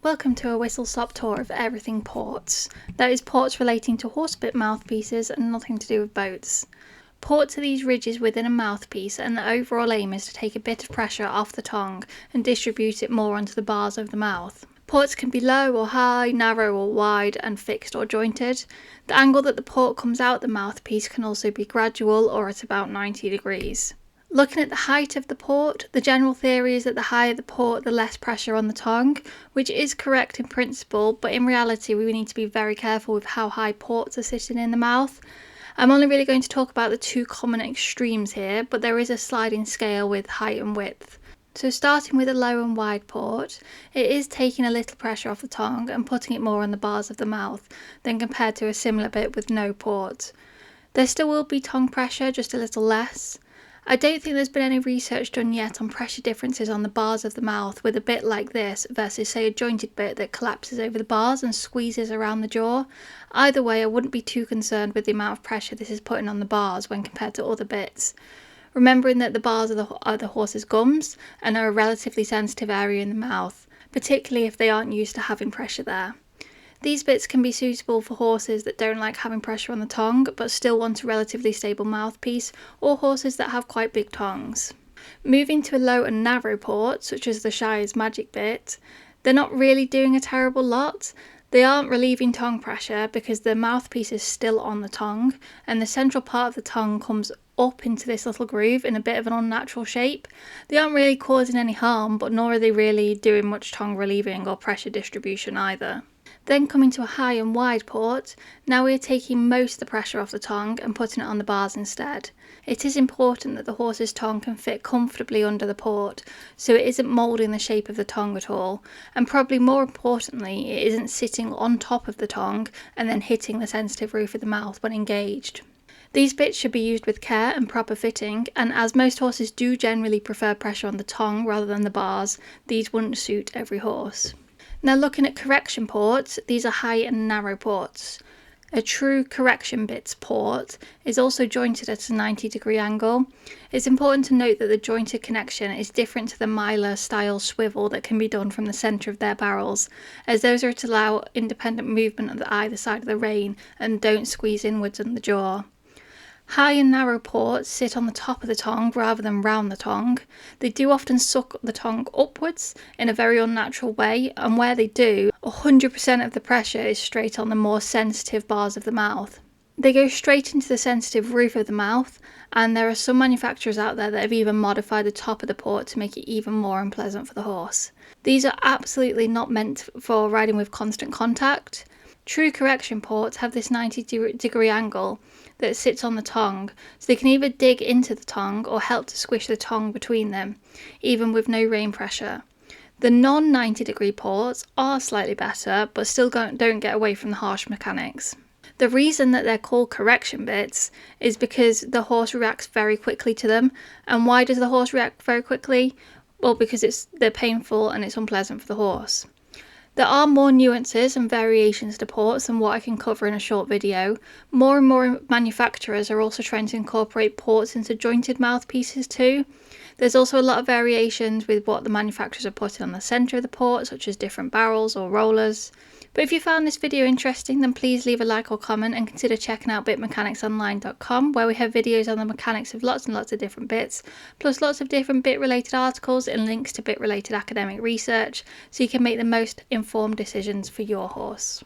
Welcome to a whistle-stop tour of everything ports. That is ports relating to horse bit mouthpieces and nothing to do with boats. Ports are these ridges within a mouthpiece, and the overall aim is to take a bit of pressure off the tongue and distribute it more onto the bars of the mouth. Ports can be low or high, narrow or wide, and fixed or jointed. The angle that the port comes out the mouthpiece can also be gradual or at about 90 degrees. Looking at the height of the port, the general theory is that the higher the port, the less pressure on the tongue, which is correct in principle, but in reality we need to be very careful with how high ports are sitting in the mouth. I'm only really going to talk about the two common extremes here, but there is a sliding scale with height and width. So starting with a low and wide port, it is taking a little pressure off the tongue and putting it more on the bars of the mouth than compared to a similar bit with no port. There still will be tongue pressure, just a little less. I don't think there's been any research done yet on pressure differences on the bars of the mouth with a bit like this versus say a jointed bit that collapses over the bars and squeezes around the jaw. Either way, I wouldn't be too concerned with the amount of pressure this is putting on the bars when compared to other bits. Remembering that the bars are the horse's gums and are a relatively sensitive area in the mouth, particularly if they aren't used to having pressure there. These bits can be suitable for horses that don't like having pressure on the tongue but still want a relatively stable mouthpiece, or horses that have quite big tongues. Moving to a low and narrow port, such as the Shire's Magic bit, they're not really doing a terrible lot. They aren't relieving tongue pressure because the mouthpiece is still on the tongue and the central part of the tongue comes up into this little groove in a bit of an unnatural shape. They aren't really causing any harm, but nor are they really doing much tongue relieving or pressure distribution either. Then coming to a high and wide port, now we are taking most of the pressure off the tongue and putting it on the bars instead. It is important that the horse's tongue can fit comfortably under the port, so it isn't moulding the shape of the tongue at all, and probably more importantly, it isn't sitting on top of the tongue and then hitting the sensitive roof of the mouth when engaged. These bits should be used with care and proper fitting, and as most horses do generally prefer pressure on the tongue rather than the bars, these wouldn't suit every horse. Now looking at correction ports, these are high and narrow ports. A true correction bits port is also jointed at a 90-degree angle. It's important to note that the jointed connection is different to the Myler style swivel that can be done from the centre of their barrels, as those are to allow independent movement on either side of the rein and don't squeeze inwards on the jaw. High and narrow ports sit on the top of the tongue rather than round the tongue. They do often suck the tongue upwards in a very unnatural way, and where they do, 100% of the pressure is straight on the more sensitive bars of the mouth. They go straight into the sensitive roof of the mouth, and there are some manufacturers out there that have even modified the top of the port to make it even more unpleasant for the horse. These are absolutely not meant for riding with constant contact. True correction ports have this 90-degree angle that sits on the tongue, so they can either dig into the tongue or help to squish the tongue between them, even with no rein pressure. The non-90-degree ports are slightly better, but still don't get away from the harsh mechanics. The reason that they're called correction bits is because the horse reacts very quickly to them. And why does the horse react very quickly? Well, because they're painful and it's unpleasant for the horse. There are more nuances and variations to ports than what I can cover in a short video. More and more manufacturers are also trying to incorporate ports into jointed mouthpieces too. There's also a lot of variations with what the manufacturers are putting on the centre of the port, such as different barrels or rollers. But if you found this video interesting, then please leave a like or comment and consider checking out bitmechanicsonline.com, where we have videos on the mechanics of lots and lots of different bits, plus lots of different bit related articles and links to bit related academic research, so you can make the most informed decisions for your horse.